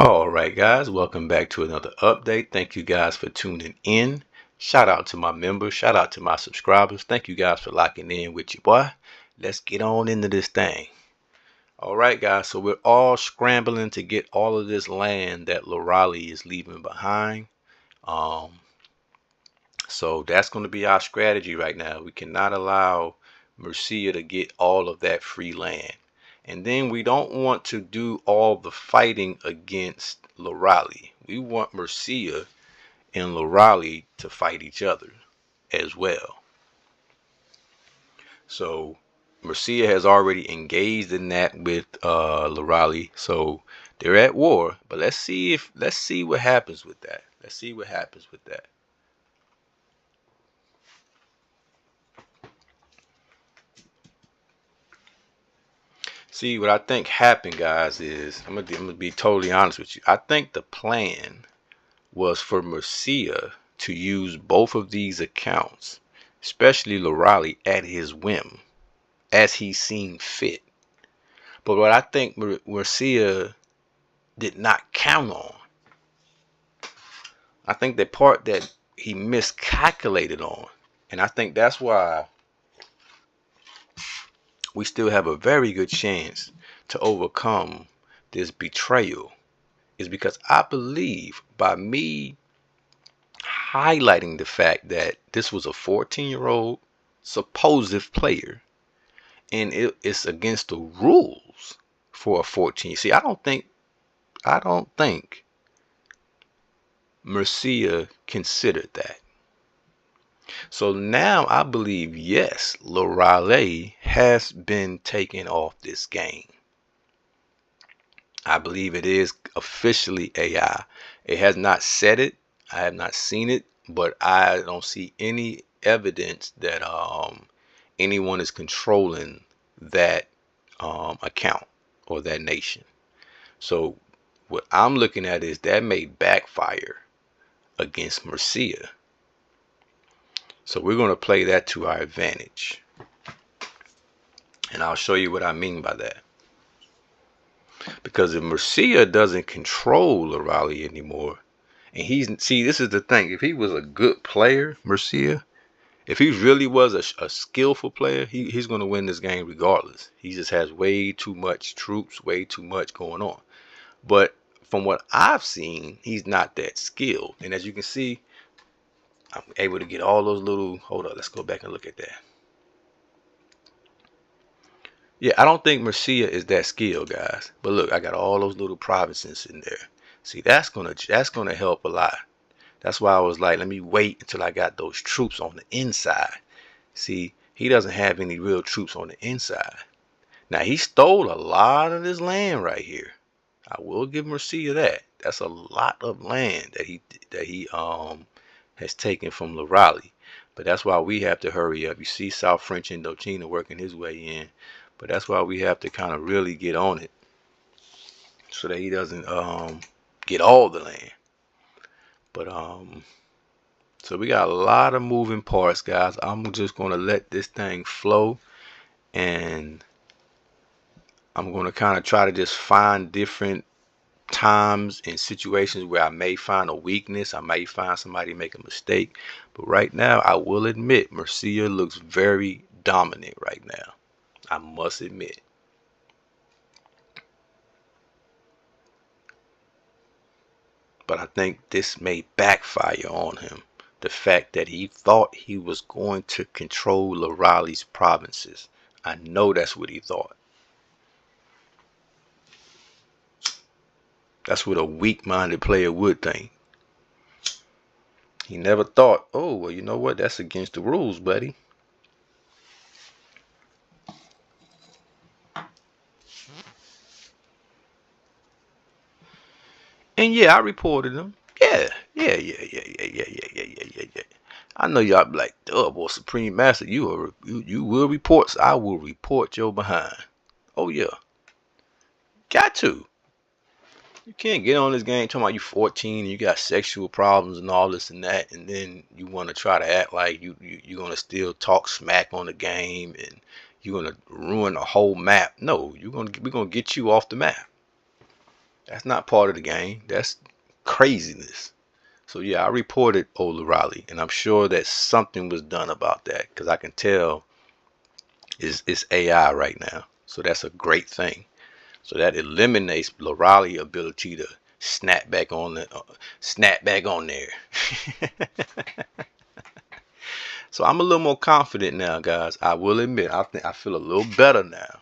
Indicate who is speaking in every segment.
Speaker 1: All right, guys, welcome back to another update. Thank you guys for tuning in. Shout out to my members, shout out to my subscribers. Thank you guys for locking in with your boy. Let's get on into this thing. All right, guys, so we're all scrambling to get all of this land that Lorali is leaving behind. So that's going to be our strategy right now. We cannot allow Mercia to get all of that free land. And then we don't want to do all the fighting against Lorali. We want Mercia and Lorali to fight each other as well. So Mercia has already engaged in that with Lorali. So they're at war. But let's see what happens with that. Let's see what happens with that. See, what I think happened, guys, is I'm gonna be totally honest with you. I think the plan was for Mercia to use both of these accounts, especially Lorali, at his whim, as he seen fit. But what I think Mercia did not count on, I think the part that he miscalculated on, and I think that's why we still have a very good chance to overcome this betrayal, is because I believe by me highlighting the fact that this was a 14-year-old supposed player and it's against the rules for a 14. See, I don't think Mercia considered that. So now I believe, yes, Lorale has been taken off this game. I believe it is officially AI. It has not said it. I have not seen it, but I don't see any evidence that anyone is controlling that account or that nation. So what I'm looking at is that may backfire against Mercia. So we're going to play that to our advantage. And I'll show you what I mean by that. Because if Mercia doesn't control Lorali anymore, and see, this is the thing. If he was a good player, Mercia, if he really was a skillful player, he's going to win this game regardless. He just has way too much troops, way too much going on. But from what I've seen, he's not that skilled. And as you can see, I'm able to get all those little, hold on, let's go back and look at that. Yeah, I don't think Mercia is that skilled, guys. But look, I got all those little provinces in there. See, that's gonna help a lot. That's why I was like, let me wait until I got those troops on the inside. See, he doesn't have any real troops on the inside. Now, he stole a lot of this land right here. I will give Mercia that. That's a lot of land that he has taken from Lorali. But that's why we have to hurry up. You see South French Indochina working his way in. But that's why we have to kind of really get on it so that he doesn't get all the land. But so we got a lot of moving parts, guys. I'm just going to let this thing flow, and I'm going to kind of try to just find different times and situations where I may find a weakness. I may find somebody make a mistake. But right now, I will admit, Mercia looks very dominant right now. I must admit. But I think this may backfire on him. The fact that he thought he was going to control Lorali's provinces. I know that's what he thought. That's what a weak-minded player would think. He never thought, oh, well, you know what? That's against the rules, buddy. And yeah, I reported him. Yeah. I know y'all be like, oh, boy, Supreme Master, you will report. So I will report your behind. Oh, yeah. Got to. You can't get on this game talking about you 14 and you got sexual problems and all this and that, and then you want to try to act like you're going to still talk smack on the game and you're going to ruin the whole map. No, we're going to get you off the map. That's not part of the game. That's craziness. So yeah, I reported Ola Riley, and I'm sure that something was done about that because I can tell it's AI right now. So that's a great thing. So that eliminates Riley's ability to snap back on there. So I'm a little more confident now, guys. I will admit, I think I feel a little better now.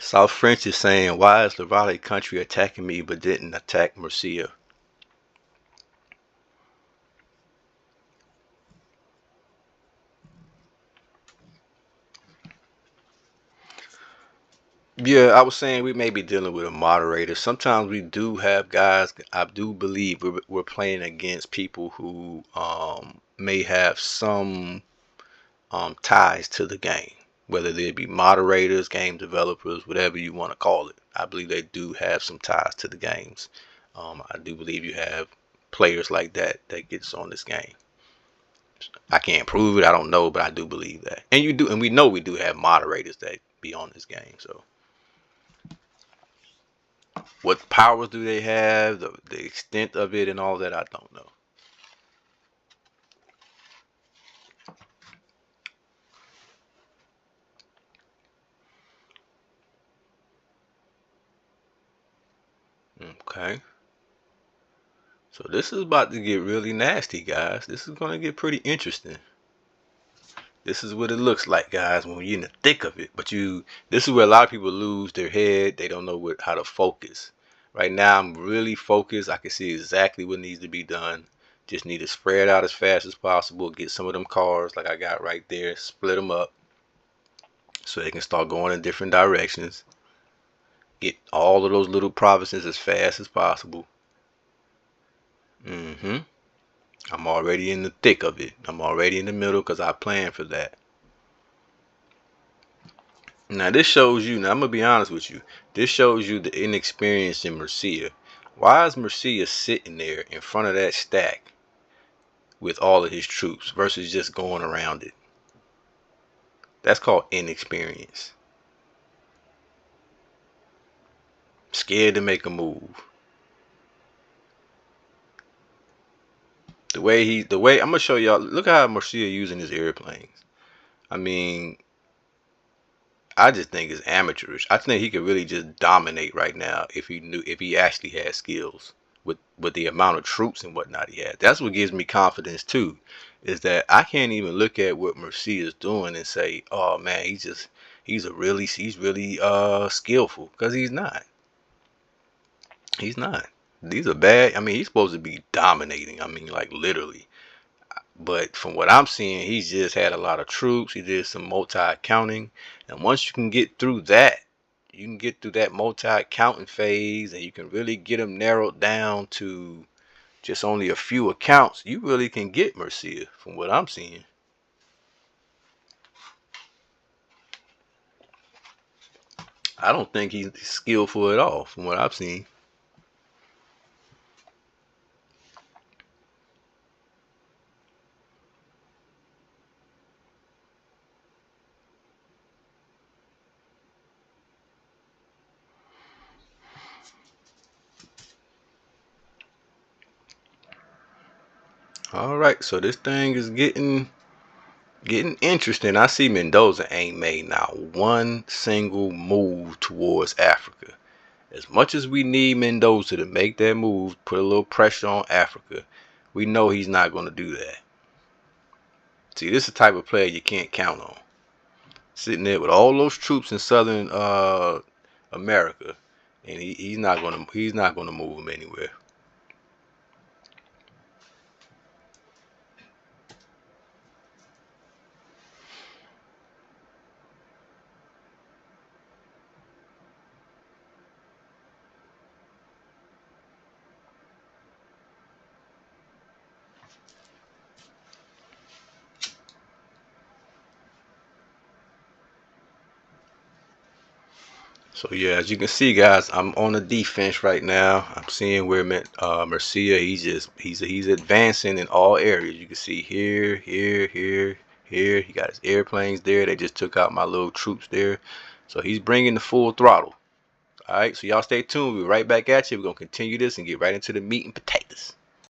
Speaker 1: South French is saying, why is the Raleigh country attacking me but didn't attack Murcia? Yeah, I was saying we may be dealing with a moderator. Sometimes we do have guys. I do believe we're playing against people who may have some ties to the game, whether they be moderators, game developers, whatever you want to call it. I believe they do have some ties to the games. I do believe you have players like that that gets on this game. I can't prove it. I don't know, but I do believe that. And you do, and we know we do have moderators that be on this game. So what powers do they have? The extent of it and all that, I don't know. Okay. So this is about to get really nasty, guys. This is going to get pretty interesting. This is what it looks like, guys, when you're in the thick of it. But this is where a lot of people lose their head. They don't know how to focus. Right now, I'm really focused. I can see exactly what needs to be done. Just need to spread out as fast as possible. Get some of them cars like I got right there. Split them up so they can start going in different directions. Get all of those little provinces as fast as possible. hmm I'm already in the thick of it. I'm already in the middle because I planned for that. Now this shows you, now I'm gonna be honest with you, this shows you the inexperience in Murcia. Why is Murcia sitting there in front of that stack with all of his troops versus just going around it? That's called inexperience. Scared to make a move. The way I'm gonna show y'all, look how Murcia using his airplanes. I mean, I just think it's amateurish. I think he could really just dominate right now if he actually had skills with the amount of troops and whatnot he has. That's what gives me confidence too, is that I can't even look at what Mercia is doing and say, oh man, he's really skillful, because he's not. He's not. These are bad. I mean, he's supposed to be dominating. I mean, like literally. But from what I'm seeing, he's just had a lot of troops. He did some multi-accounting. And once you can get through that, you can get through that multi-accounting phase and you can really get them narrowed down to just only a few accounts. You really can get Mercia from what I'm seeing. I don't think he's skillful at all from what I've seen. All right, so this thing is getting interesting. I see Mendoza ain't made not one single move towards Africa. As much as we need Mendoza to make that move, put a little pressure on Africa, we know he's not going to do that. See, this is the type of player you can't count on. Sitting there with all those troops in Southern America, and he's not gonna move them anywhere. So yeah, as you can see, guys, I'm on the defense right now. I'm seeing where Murcia, he's advancing in all areas. You can see here, here. He got his airplanes there. They just took out my little troops there. So he's bringing the full throttle. All right, so y'all stay tuned. We'll be right back at you. We're gonna continue this and get right into the meat and potatoes.